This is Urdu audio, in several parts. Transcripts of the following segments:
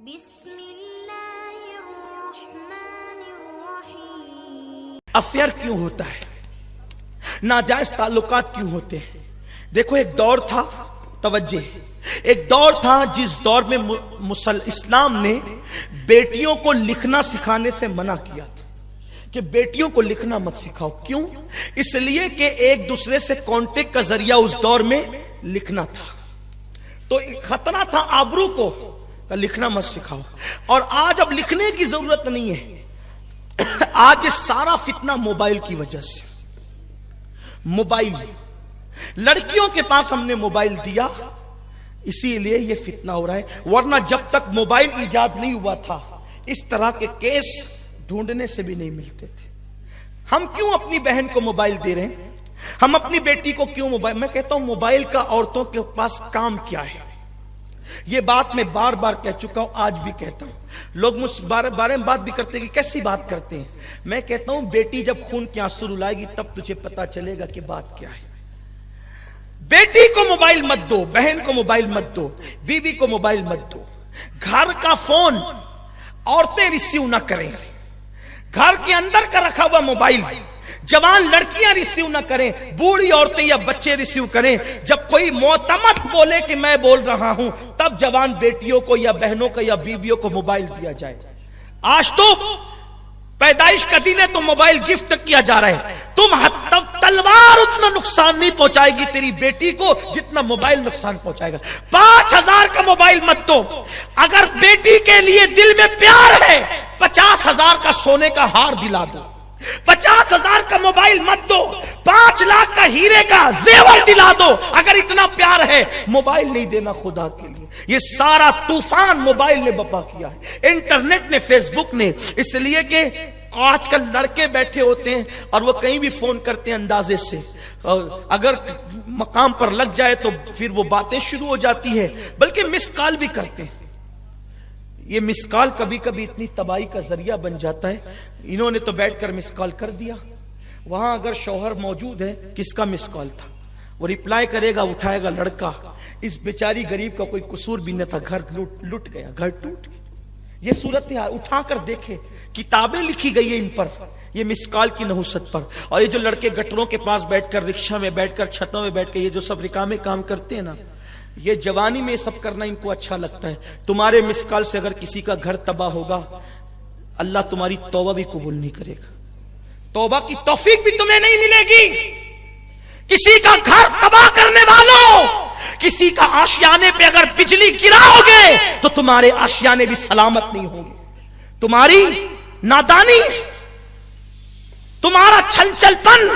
بسم اللہ الرحمن الرحیم۔ افیئر کیوں ہوتا ہے؟ ناجائز تعلقات کیوں ہوتے ہیں؟ دیکھو ایک دور تھا، توجہ، ایک دور تھا جس دور میں اسلام نے بیٹیوں کو لکھنا سکھانے سے منع کیا تھا کہ بیٹیوں کو لکھنا مت سکھاؤ۔ کیوں؟ اس لیے کہ ایک دوسرے سے کانٹیکٹ کا ذریعہ اس دور میں لکھنا تھا، تو خطرہ تھا آبرو کو، لکھنا مت سکھاؤ۔ اور آج اب لکھنے کی ضرورت نہیں ہے، آج یہ سارا فتنہ موبائل کی وجہ سے۔ موبائل، لڑکیوں کے پاس ہم نے موبائل دیا، اسی لیے یہ فتنہ ہو رہا ہے، ورنہ جب تک موبائل ایجاد نہیں ہوا تھا اس طرح کے کیس ڈھونڈنے سے بھی نہیں ملتے تھے۔ ہم کیوں اپنی بہن کو موبائل دے رہے ہیں؟ ہم اپنی بیٹی کو کیوں موبائل؟ میں کہتا ہوں موبائل کا عورتوں کے پاس کام کیا ہے؟ یہ بات میں بار بار کہہ چکا ہوں، آج بھی کہتا ہوں۔ لوگ مجھ بارے میں بات بھی کرتے ہیں کہ کیسی بات کرتے ہیں۔ میں کہتا ہوں بیٹی جب خون کے آنسو رلائے گی تب تجھے پتا چلے گا کہ بات کیا ہے۔ بیٹی کو موبائل مت دو، بہن کو موبائل مت دو، بیوی کو موبائل مت دو۔ گھر کا فون عورتیں ریسیو نہ کریں، گھر کے اندر کا رکھا ہوا موبائل جوان لڑکیاں ریسیو نہ کریں، بوڑھی عورتیں یا بچے ریسیو کریں۔ جب کوئی معتمد بولے کہ میں بول رہا ہوں تب جوان بیٹیوں کو یا بہنوں کو یا بیویوں کو موبائل دیا جائے۔ آج تو پیدائش کا دن ہے تو موبائل گفٹ کیا جا رہا ہے۔ تم تلوار اتنا نقصان نہیں پہنچائے گی تیری بیٹی کو جتنا موبائل نقصان پہنچائے گا۔ 5000 کا موبائل مت دو۔ اگر بیٹی کے لیے دل میں پیار ہے 50,000 کا سونے کا ہار دلا دو۔ 50,000 کا موبائل مت دو، 5 لاکھ کا ہیرے کا زیور دلا دو۔ اگر اتنا پیار ہے موبائل نہیں دینا خدا کے لیے۔ یہ سارا طوفان موبائل نے بپا کیا ہے، انٹرنیٹ نے، فیس بک نے۔ اس لیے کہ آج کل لڑکے بیٹھے ہوتے ہیں اور وہ کہیں بھی فون کرتے ہیں اندازے سے، اگر مقام پر لگ جائے تو پھر وہ باتیں شروع ہو جاتی ہے، بلکہ مس کال بھی کرتے ہیں۔ یہ مس کال کبھی کبھی اتنی تباہی کا ذریعہ بن جاتا ہے۔ انہوں نے تو بیٹھ کر مس کال کر دیا، وہاں اگر شوہر موجود ہے کس کا مس کال تھا؟ وہ ریپلائی کرے گا، اٹھائے گا لڑکا۔ اس بیچاری غریب کا کوئی قصور بھی نہ تھا، گھر لٹ گیا، گھر ٹوٹ گیا۔ یہ صورتحال اٹھا کر دیکھے، کتابیں لکھی گئی ہیں ان پر، یہ مس کال کی نحوست پر۔ اور یہ جو لڑکے گٹروں کے پاس بیٹھ کر، رکشہ میں بیٹھ کر، چھتوں میں بیٹھ کر یہ جو سب رکامے کام کرتے ہیں نا، یہ جوانی میں سب کرنا ان کو اچھا لگتا ہے۔ تمہارے مس کال سے اگر کسی کا گھر تباہ ہوگا اللہ تمہاری توبہ بھی قبول نہیں کرے گا، توبہ کی توفیق بھی تمہیں نہیں ملے گی۔ کسی کا گھر تباہ کرنے والوں، کسی کا آشیانے پہ اگر بجلی گراؤ گے تو تمہارے آشیانے بھی سلامت نہیں ہوں گے۔ تمہاری نادانی، تمہارا چھل پن،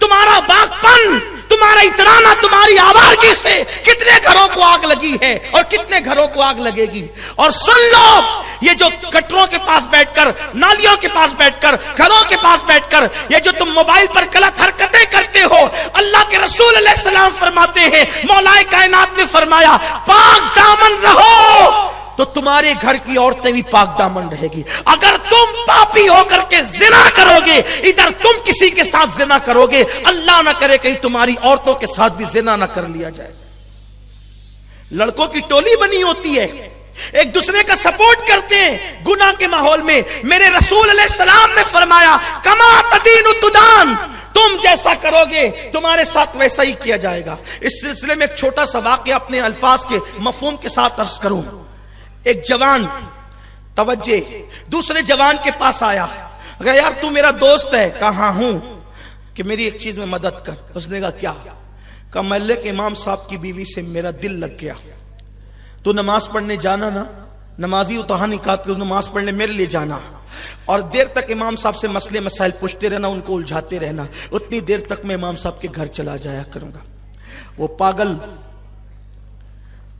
تمہارا باغ پن، تمہارا اترانا، تمہاری آوارگی سے کتنے گھروں کو آگ لگی ہے اور کتنے گھروں کو آگ لگے گی۔ اور سن لو، یہ جو گٹروں کے پاس بیٹھ کر، نالیوں کے پاس بیٹھ کر، گھروں کے پاس بیٹھ کر یہ جو تم موبائل پر غلط حرکتیں کرتے ہو، اللہ کے رسول علیہ السلام فرماتے ہیں، مولا کائنات نے فرمایا پاک دامن رہو تو تمہارے گھر کی عورتیں بھی پاک دامن رہے گی۔ اگر تم پاپی ہو کر کے زنا کرو گے، ادھر تم کسی کے ساتھ زنا کرو گے، اللہ نہ کرے کہیں تمہاری عورتوں کے ساتھ بھی زنا نہ کر لیا جائے۔ لڑکوں کی ٹولی بنی ہوتی ہے، ایک دوسرے کا سپورٹ کرتے ہیں گناہ کے ماحول میں۔ میرے رسول علیہ السلام نے فرمایا کما تدین تدان، تم جیسا کرو گے تمہارے ساتھ ویسا ہی کیا جائے گا۔ اس سلسلے میں ایک چھوٹا سا واقعہ اپنے الفاظ کے مفہوم کے ساتھ عرض کروں۔ ایک جوان، توجہ، دوسرے جوان کے پاس آیا، اگر یار تو میرا دوست ہے، کہا ہوں، کہ میری ایک چیز میں مدد کر۔ اس نے کہا کیا؟ کہا محلے کے امام صاحب کی بیوی سے میرا دل لگ گیا، تو نماز پڑھنے جانا نا، نمازی اتہا نہیں کہا کہ نماز پڑھنے میرے لیے جانا، اور دیر تک امام صاحب سے مسئلے مسائل پوچھتے رہنا، ان کو الجھاتے رہنا، اتنی دیر تک میں امام صاحب کے گھر چلا جایا کروں گا۔ وہ پاگل،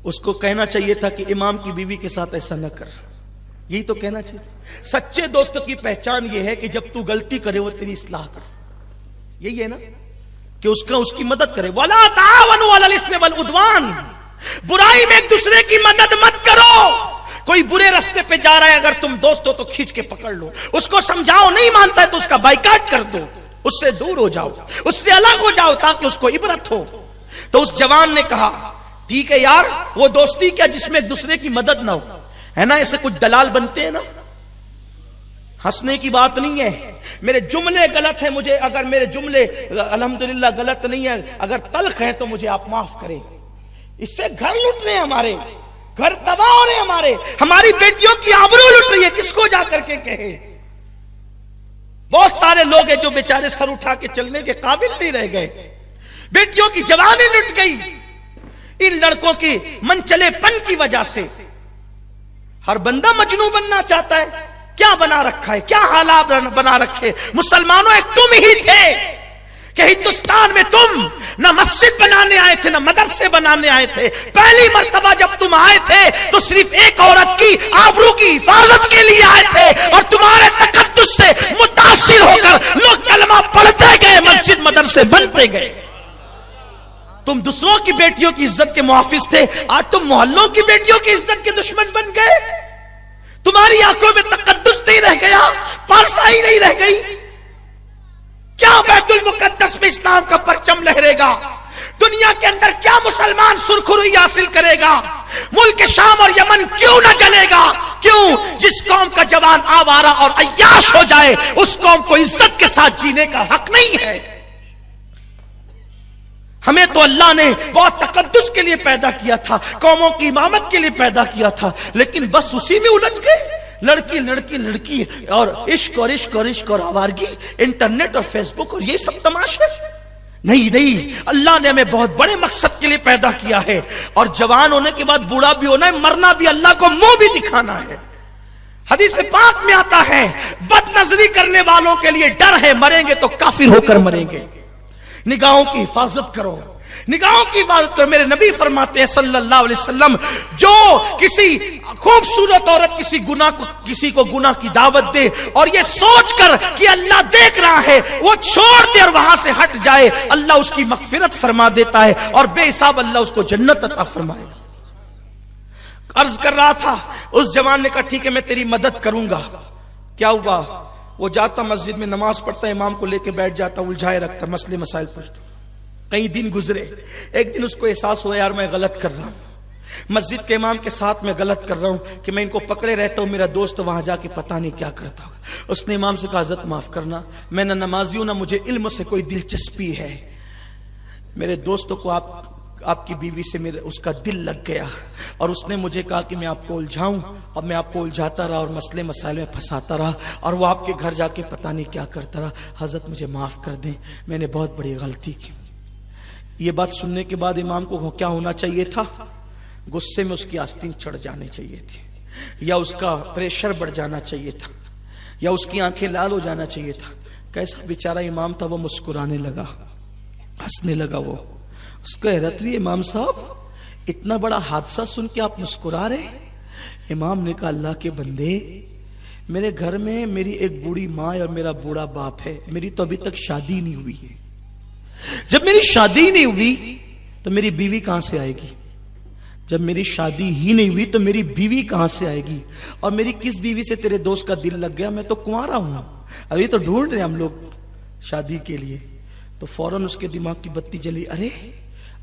اس کو کہنا چاہیے تھا کہ امام کی بیوی کے ساتھ ایسا نہ کر، یہی تو کہنا چاہیے تھا۔ سچے دوست کی پہچان یہ ہے کہ جب تو غلطی کرے وہ تیری اصلاح کر، یہی ہے نا، کہ اس کی مدد کرے۔ وَلَا تَعَاوَنُوا عَلَى الْإِثْمِ وَالْعُدْوَانِ، برائی میں ایک دوسرے کی مدد مت کرو۔ کوئی برے راستے پہ جا رہا ہے، اگر تم دوست ہو تو کھینچ کے پکڑ لو، اس کو سمجھاؤ، نہیں مانتا ہے تو اس کا بائیکاٹ کر دو، اس سے دور ہو جاؤ، اس سے الگ ہو جاؤ تاکہ اس کو عبرت ہو۔ تو اس جوان نے کہا ٹھیک ہے یار، وہ دوستی کیا جس میں ایک دوسرے کی مدد نہ ہو، ہے نا, ایسے کچھ دلال بنتے ہیں نا. ہنسنے کی بات نہیں ہے. میرے جملے غلط ہیں, مجھے اگر میرے جملے الحمدللہ غلط نہیں ہے, اگر تلخ ہیں تو مجھے آپ معاف کریں. اس سے گھر لٹ رہے ہیں ہمارے, گھر تباہ ہو رہے ہیں ہماری بیٹیوں کی آبرو لٹ رہی ہے. کس کو جا کر کے کہے؟ بہت سارے لوگ ہیں جو بیچارے سر اٹھا کے چلنے کے قابل نہیں رہ گئے. بیٹیوں کی جوانی لٹ گئی ان لڑکوں کی منچلے پن کی وجہ سے. ہر بندہ مجنوں بننا چاہتا ہے. کیا بنا رکھا ہے, کیا حالات بنا رکھے. مسلمانوں ایک تم ہی تھے کہ ہندوستان میں تم نہ مسجد بنانے آئے تھے نہ مدرسے بنانے آئے تھے. پہلی مرتبہ جب تم آئے تھے تو صرف ایک عورت کی آبرو کی حفاظت کے لیے آئے تھے, اور تمہارے تقدس سے متاثر ہو کر لوگ کلمہ پڑھتے گئے, مسجد مدرسے بنتے گئے. تم دوسروں کی بیٹیوں کی عزت کے محافظ تھے, آج تم محلوں کی بیٹیوں کی عزت کے دشمن بن گئے. تمہاری آنکھوں میں تقدس نہیں رہ گیا, پارسائی نہیں رہ گئی. کیا بیت المقدس میں اسلام کا پرچم لہرے گا؟ دنیا کے اندر کیا مسلمان سرخروئی حاصل کرے گا؟ ملک شام اور یمن کیوں نہ جلے گا؟ کیوں؟ جس قوم کا جوان آوارہ اور عیاش ہو جائے اس قوم کو عزت کے ساتھ جینے کا حق نہیں ہے. ہمیں تو اللہ نے بہت تقدس کے لیے پیدا کیا تھا, قوموں کی امامت کے لیے پیدا کیا تھا, لیکن بس اسی میں الجھ گئے. لڑکی لڑکی لڑکی اور عشق اور عشق اور عشق اور آوارگی, انٹرنیٹ اور فیس بک اور یہ سب تماشے. نہیں, اللہ نے ہمیں بہت بڑے مقصد کے لیے پیدا کیا ہے, اور جوان ہونے کے بعد بوڑھا بھی ہونا ہے, مرنا بھی اللہ کو منہ بھی دکھانا ہے. حدیث پاک میں آتا ہے بد نظری کرنے والوں کے لیے ڈر ہے, مریں گے تو کافر ہو کر مریں گے. نگاہوں کی حفاظت کرو, نگاہوں کی حفاظت کرو. میرے نبی فرماتے ہیں صلی اللہ علیہ وسلم, جو کسی خوبصورت عورت کسی کو گناہ کی دعوت دے اور یہ سوچ کر کہ اللہ دیکھ رہا ہے وہ چھوڑ دے اور وہاں سے ہٹ جائے, اللہ اس کی مغفرت فرما دیتا ہے اور بے حساب اللہ اس کو جنت عطا فرمائے. عرض کر رہا تھا, اس جوان نے کہا ٹھیک ہے میں تیری مدد کروں گا. کیا ہوا؟ وہ جاتا مسجد میں نماز پڑھتا, امام کو لے کے بیٹھ جاتا, الجھائے رکھتا, مسئلے مسائل پر. کئی دن گزرے, ایک دن اس کو احساس ہوا یار میں غلط کر رہا ہوں, مسجد کے امام کے ساتھ میں غلط کر رہا ہوں کہ میں ان کو پکڑے رہتا ہوں, میرا دوست وہاں جا کے پتہ نہیں کیا کرتا ہوگا. اس نے امام سے کہا حضرت معاف کرنا, میں نہ نمازی ہوں نہ مجھے علم سے کوئی دلچسپی ہے, میرے دوستوں کو آپ کی بیوی سے اس کا دل لگ گیا اور اس نے مجھے کہا کہ میں آپ کو الجھاؤں, اور میں آپ کو الجھاتا رہا اور مسئلے مسائل میں پھنساتا رہا, اور وہ آپ کے گھر جا کے پتہ نہیں کیا کرتا رہا. حضرت مجھے معاف کر دیں, میں نے بہت بڑی غلطی کی. یہ بات سننے کے بعد امام کو کیا ہونا چاہیے تھا؟ غصے میں اس کی آستین چڑھ جانی چاہیے تھی, یا اس کا پریشر بڑھ جانا چاہیے تھا, یا اس کی آنکھیں لال ہو جانا چاہیے تھا. کیسا بیچارہ امام تھا, وہ مسکرانے لگا, ہنسنے لگا. وہ اس کو حیرت ہوئی, امام صاحب اتنا بڑا حادثہ سن کے آپ مسکرا رہے؟ امام نے کہا اللہ کے بندے, میرے گھر میں میری ایک بوڑھی ماں اور میرا بوڑھا باپ ہے, میری تو ابھی تک شادی نہیں ہوئی ہے. جب میری شادی نہیں ہوئی تو میری بیوی کہاں سے آئے گی؟ جب میری شادی ہی نہیں ہوئی تو میری بیوی کہاں سے آئے گی؟ اور میری کس بیوی سے تیرے دوست کا دل لگ گیا؟ میں تو کنوارا ہوں, ابھی تو ڈھونڈ رہے ہم لوگ شادی کے لیے. تو فوراً اس کے دماغ کی بتی جلی, ارے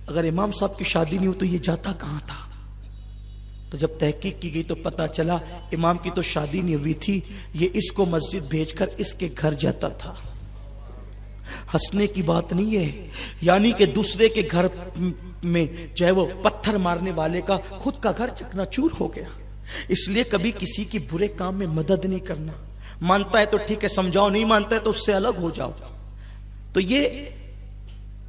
اگر امام صاحب کی شادی نہیں ہو تو یہ جاتا کہاں تھا؟ تو جب تحقیق کی گئی تو پتا چلا امام کی تو شادی نہیں ہوئی تھی, یہ اس کو مسجد بھیج کر اس کے گھر جاتا تھا. ہنسنے کی بات نہیں ہے, یعنی کہ دوسرے کے گھر میں جو ہے وہ پتھر مارنے والے کا خود کا گھر چکنا چور ہو گیا. اس لیے کبھی کسی کی برے کام میں مدد نہیں کرنا. مانتا ہے تو ٹھیک ہے سمجھاؤ, نہیں مانتا ہے تو اس سے الگ ہو جاؤ. تو یہ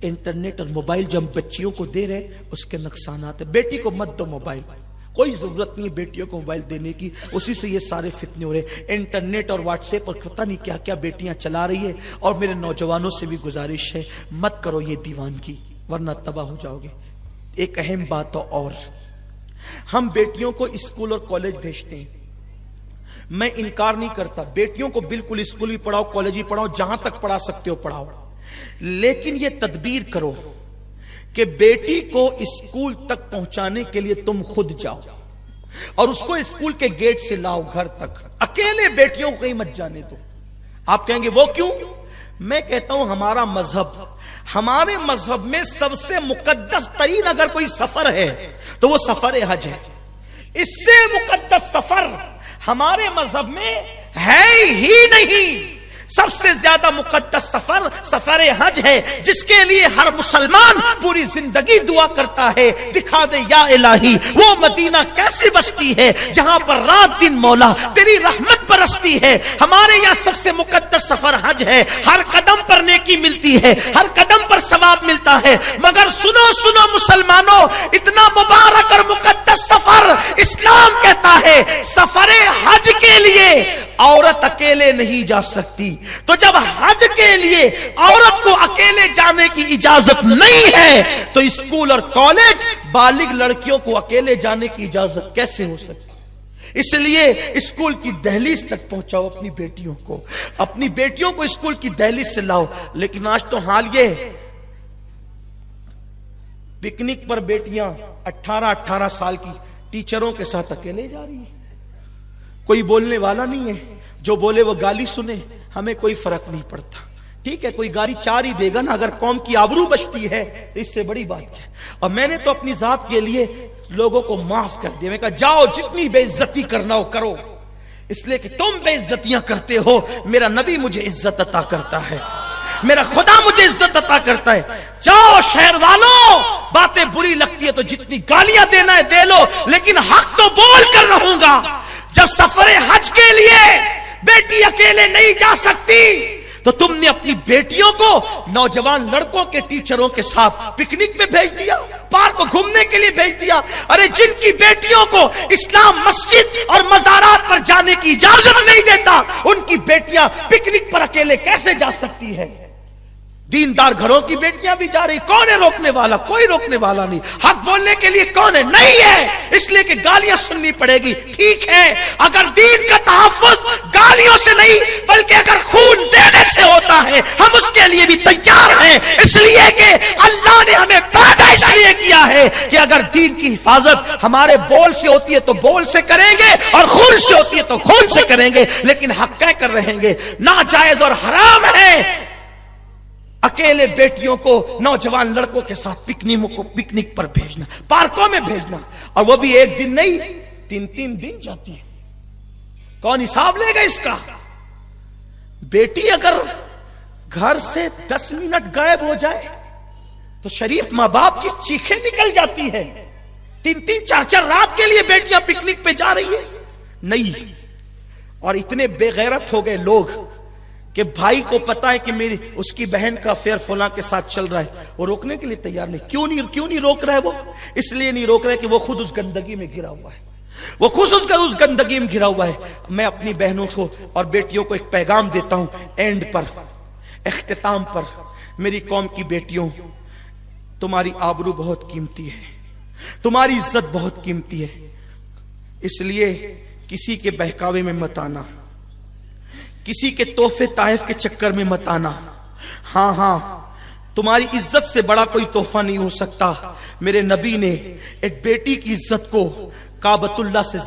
انٹرنیٹ اور موبائل جو ہم بچیوں کو دے رہے اس کے نقصانات ہیں. بیٹی کو مت دو موبائل, کوئی ضرورت نہیں ہے بیٹیوں کو موبائل دینے کی, اسی سے یہ سارے فتنے ہو رہے. انٹرنیٹ اور واٹس ایپ اور پتہ نہیں کیا کیا بیٹیاں چلا رہی ہے. اور میرے نوجوانوں سے بھی گزارش ہے مت کرو یہ دیوانگی, ورنہ تباہ ہو جاؤ گے. ایک اہم بات اور, ہم بیٹیوں کو اسکول اور کالج بھیجتے ہیں, میں انکار نہیں کرتا, بیٹیوں کو بالکل اسکول بھی پڑھاؤ, کالج بھی پڑھاؤ, جہاں تک پڑھا سکتے ہو پڑھاؤ, لیکن یہ تدبیر کرو کہ بیٹی کو اسکول تک پہنچانے کے لیے تم خود جاؤ اور اس کو اسکول کے گیٹ سے لاؤ گھر تک. اکیلے بیٹیوں کو کہیں مت جانے دو. آپ کہیں گے وہ کیوں؟ میں کہتا ہوں ہمارے مذہب میں سب سے مقدس ترین اگر کوئی سفر ہے تو وہ سفر حج ہے. اس سے مقدس سفر ہمارے مذہب میں ہے ہی نہیں. سب سے زیادہ مقدس سفر سفر حج ہے، جس کے لیے ہر مسلمان پوری زندگی دعا کرتا ہے، دکھا دے یا الہی وہ مدینہ کیسی بستی ہے جہاں پر رات دن مولا تیری رحمت برستی ہے. ہمارے یہاں سب سے مقدس سفر حج ہے. ہر قدم پر نیکی ملتی ہے، ہر قدم پر ثواب ملتا ہے. مگر سنو سنو مسلمانوں، اتنا مبارک اور مقدس سفر اسلام کہتا ہے سفر حج کے لیے عورت اکیلے نہیں جا سکتی. تو جب حج کے لیے عورت کو اکیلے جانے کی اجازت نہیں ہے تو اسکول اور کالج بالغ لڑکیوں کو اکیلے جانے کی اجازت کیسے ہو سکتی؟ اس لیے اسکول کی دہلیز تک پہنچاؤ اپنی بیٹیوں کو اسکول کی دہلیز سے لاؤ. لیکن آج تو حال یہ ہے، پکنک پر بیٹیاں 18 سال کی ٹیچروں کے ساتھ اکیلے جا رہی ہیں. کوئی بولنے والا نہیں ہے، جو بولے وہ گالی سنے، ہمیں کوئی فرق نہیں پڑتا. ٹھیک ہے، کوئی گالی چار ہی دے گا نا، اگر قوم کی آبرو بچتی ہے تو اس سے بڑی بات کیا ہے. اور میں نے تو اپنی ذات کے لیے لوگوں کو معاف کر دیا. میں کہا جاؤ جتنی بے عزتی کرنا ہو کرو، اس لیے کہ تم بے عزتیاں کرتے ہو، میرا نبی مجھے عزت عطا کرتا ہے، میرا خدا مجھے عزت عطا کرتا ہے. جاؤ شہر والوں، باتیں بری لگتی ہے تو جتنی گالیاں دینا ہے دے لو، لیکن حق تو بول کر رہوں گا. جب سفر حج کے لیے بیٹی اکیلے نہیں جا سکتی تو تم نے اپنی بیٹیوں کو نوجوان لڑکوں کے ٹیچروں کے ساتھ پکنک میں بھیج دیا، پارک کو گھومنے کے لیے بھیج دیا. ارے جن کی بیٹیوں کو اسلام مسجد اور مزارات پر جانے کی اجازت نہیں دیتا، ان کی بیٹیاں پکنک پر اکیلے کیسے جا سکتی ہے؟ دیندار گھروں کی بیٹیاں بھی جا رہی. کون ہے روکنے والا؟ کوئی روکنے والا نہیں. حق بولنے کے لیے کون ہے؟ نہیں ہے. اس لیے کہ گالیاں سننی پڑے گی. ٹھیک ہے، اگر دین کا تحفظ گالیوں سے نہیں بلکہ اگر خون دینے سے ہوتا ہے ہم اس کے لیے بھی تیار ہیں. اس لیے کہ اللہ نے ہمیں پیدا اس لیے کیا ہے کہ اگر دین کی حفاظت ہمارے بول سے ہوتی ہے تو بول سے کریں گے، اور خون سے ہوتی ہے تو خون سے کریں گے. لیکن حق کہہ کر رہیں گے. ناجائز اور حرام ہے اکیلے بیٹیوں کو نوجوان لڑکوں کے ساتھ پکنک پر بھیجنا، پارکوں میں بھیجنا، اور وہ بھی ایک دن نہیں 3 دن جاتی ہے. کون حساب لے گا اس کا؟ بیٹی اگر گھر سے 10 منٹ غائب ہو جائے تو شریف ماں باپ کی چیخیں نکل جاتی ہے. 3 4 رات کے لیے بیٹیاں پکنک پہ جا رہی ہے. نہیں. اور اتنے بے غیرت ہو گئے لوگ کہ بھائی کو پتا ہے کہ میری اس کی بہن کا افیئر فلاں کے ساتھ چل رہا ہے، وہ روکنے کے لیے تیار نہیں. کیوں نہیں روک رہا ہے؟ وہ اس لیے نہیں روک رہا ہے کہ وہ خود اس گندگی میں گرا ہوا ہے، وہ خود اس گندگی میں گرا ہوا ہے. میں اپنی بہنوں کو اور بیٹیوں کو ایک پیغام دیتا ہوں اینڈ پر، اختتام پر. میری قوم کی بیٹیوں، تمہاری آبرو بہت قیمتی ہے، تمہاری عزت بہت قیمتی ہے. اس لیے کسی کے بہکاوے میں مت آنا، کسی کے تحفے طائف کے چکر میں مت آنا. ہاں تمہاری عزت سے بڑا کوئی تحفہ نہیں ہو سکتا. میرے نبی نے ایک بیٹی کی عزت کو کعبۃ اللہ سے